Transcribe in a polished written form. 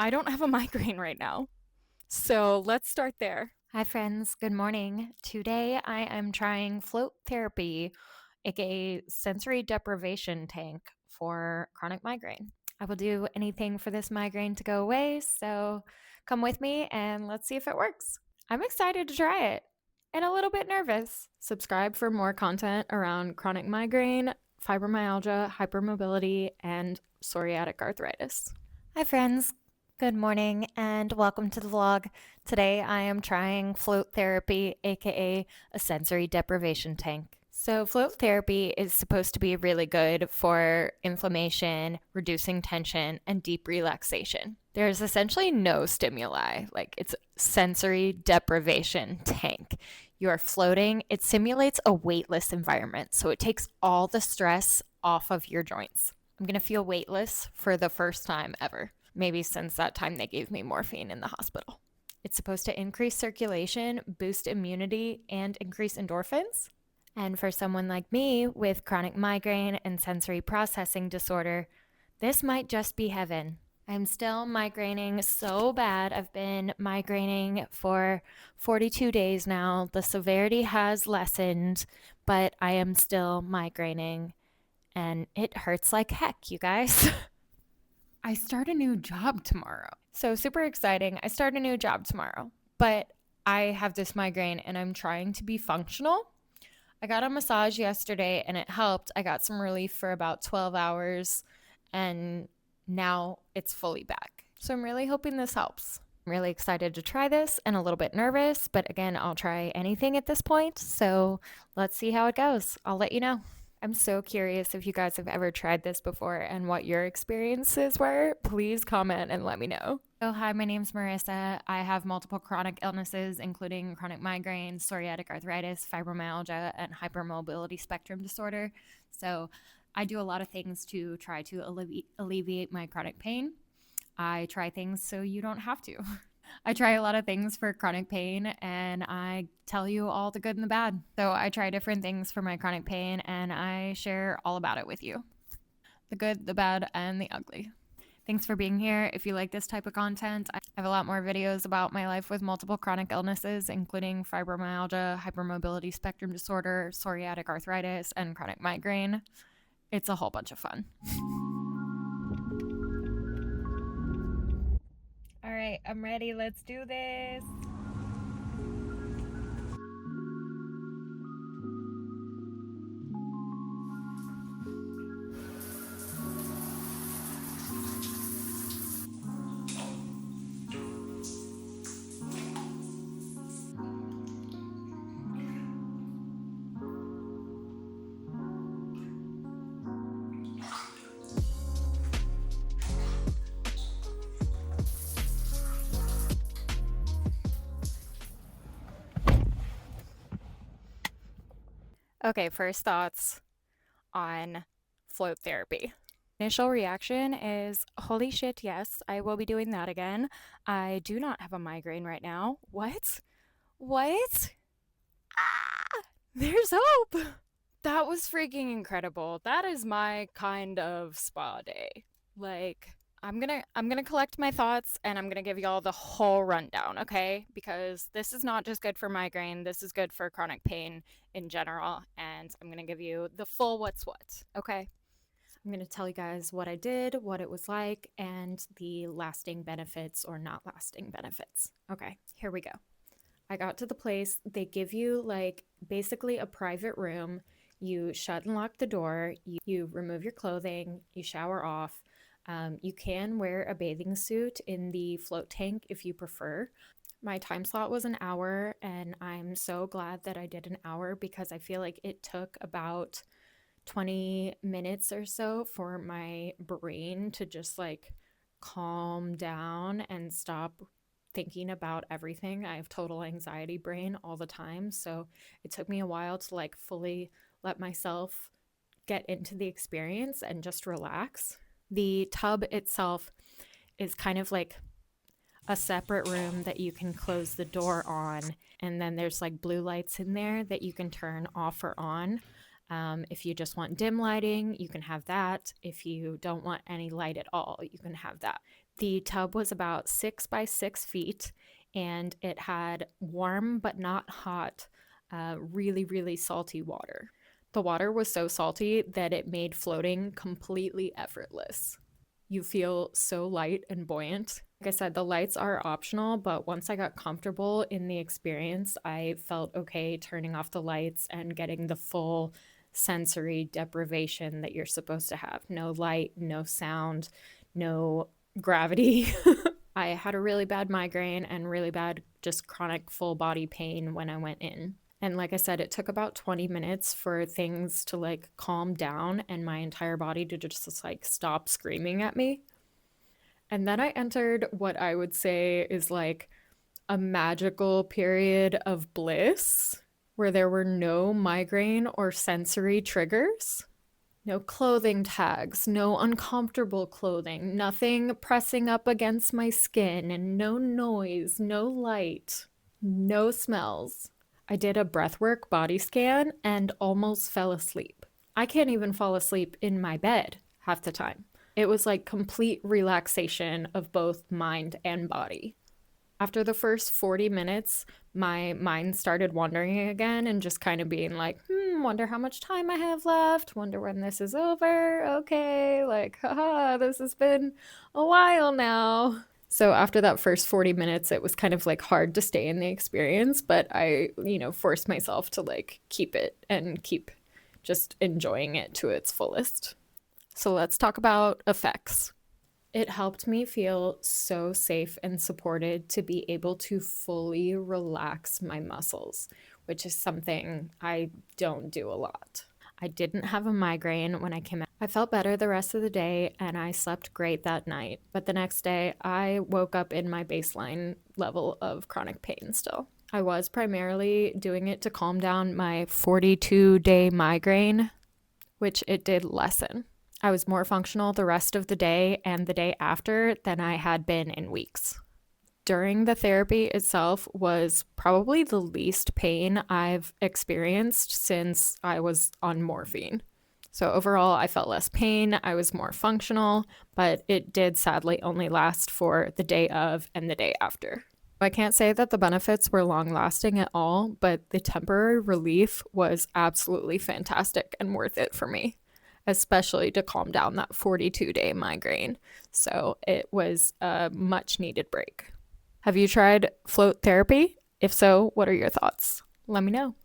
I don't have a migraine right now. So let's start there. Hi, friends. Good morning. Today I am trying float therapy, aka sensory deprivation tank for chronic migraine. I will do anything for this migraine to go away, so come with me and let's see if it works. I'm excited to try it and a little bit nervous. Subscribe for more content around chronic migraine, fibromyalgia, hypermobility, and psoriatic arthritis. Hi, friends. Good morning and welcome to the vlog. Today I am trying float therapy, aka a sensory deprivation tank. So, float therapy is supposed to be really good for inflammation, reducing tension, and deep relaxation. There's essentially no stimuli, like it's sensory deprivation tank. You are floating, it simulates a weightless environment, so it takes all the stress off of your joints. I'm gonna feel weightless for the first time ever. Maybe since that time they gave me morphine in the hospital. It's supposed to increase circulation, boost immunity, and increase endorphins. And for someone like me with chronic migraine and sensory processing disorder, this might just be heaven. I'm still migraining so bad. I've been migraining for 42 days now. The severity has lessened, but I am still migraining and it hurts like heck, you guys. I start a new job tomorrow. So, super exciting. I start a new job tomorrow, but I have this migraine and I'm trying to be functional. I got a massage yesterday and it helped. I got some relief for about 12 hours and now it's fully back. So, I'm really hoping this helps. I'm really excited to try this and a little bit nervous, but again, I'll try anything at this point. So, let's see how it goes. I'll let you know. I'm so curious if you guys have ever tried this before and what your experiences were. Please comment and let me know. So, hi, my name's Marissa. I have multiple chronic illnesses, including chronic migraine, psoriatic arthritis, fibromyalgia, and hypermobility spectrum disorder. So, I do a lot of things to try to alleviate my chronic pain. I try things so you don't have to. I try a lot of things for chronic pain and I tell you all the good and the bad. So I try different things for my chronic pain and I share all about it with you, the good, the bad, and the ugly. Thanks for being here. If you like this type of content, I have a lot more videos about my life with multiple chronic illnesses, including fibromyalgia, hypermobility spectrum disorder, psoriatic arthritis, and chronic migraine. It's a whole bunch of fun. All right, I'm ready. Let's do this. Okay, first thoughts on float therapy. Initial reaction is holy shit, yes, I will be doing that again. I do not have a migraine right now. What? What? Ah, there's hope. That was freaking incredible. That is my kind of spa day. Like, I'm gonna collect my thoughts and I'm gonna give y'all the whole rundown, okay? Because this is not just good for migraine, this is good for chronic pain in general, and I'm gonna give you the full what's what, okay? I'm gonna tell you guys what I did, what it was like, and the lasting benefits or not lasting benefits. Okay, here we go. I got to the place, they give you like basically a private room. You shut and lock the door, you remove your clothing, you shower off. You can wear a bathing suit in the float tank if you prefer. My time slot was an hour, and I'm so glad that I did an hour because I feel like it took about 20 minutes or so for my brain to just like calm down and stop thinking about everything. I have total anxiety brain all the time. So it took me a while to like fully let myself get into the experience and just relax. The tub itself is kind of like a separate room that you can close the door on. And then there's like blue lights in there that you can turn off or on. If you just want dim lighting, you can have that. If you don't want any light at all, you can have that. The tub was about 6 by 6 feet, and it had warm but not hot, really, really salty water. The water was so salty that it made floating completely effortless. You feel so light and buoyant. Like I said, the lights are optional, but once I got comfortable in the experience, I felt okay turning off the lights and getting the full sensory deprivation that you're supposed to have. No light, no sound, no gravity. I had a really bad migraine and really bad just chronic full body pain when I went in. And like I said, it took about 20 minutes for things to like calm down and my entire body to just like stop screaming at me. And then I entered what I would say is like a magical period of bliss where there were no migraine or sensory triggers. No clothing tags, no uncomfortable clothing, nothing pressing up against my skin, and no noise, no light, no smells. I did a breathwork body scan and almost fell asleep. I can't even fall asleep in my bed half the time. It was like complete relaxation of both mind and body. After the first 40 minutes, my mind started wandering again and just kind of being like, wonder how much time I have left, wonder when this is over. Okay, like, haha, this has been a while now. So after that first 40 minutes, it was kind of like hard to stay in the experience, but I, forced myself to like keep it and keep just enjoying it to its fullest. So let's talk about effects. It helped me feel so safe and supported to be able to fully relax my muscles, which is something I don't do a lot. I didn't have a migraine when I came out. I felt better the rest of the day and I slept great that night. But the next day, I woke up in my baseline level of chronic pain still. I was primarily doing it to calm down my 42-day migraine, which it did lessen. I was more functional the rest of the day and the day after than I had been in weeks. During the therapy itself was probably the least pain I've experienced since I was on morphine. So overall, I felt less pain, I was more functional, but it did sadly only last for the day of and the day after. I can't say that the benefits were long lasting at all, but the temporary relief was absolutely fantastic and worth it for me, especially to calm down that 42-day migraine. So it was a much needed break. Have you tried float therapy? If so, what are your thoughts? Let me know.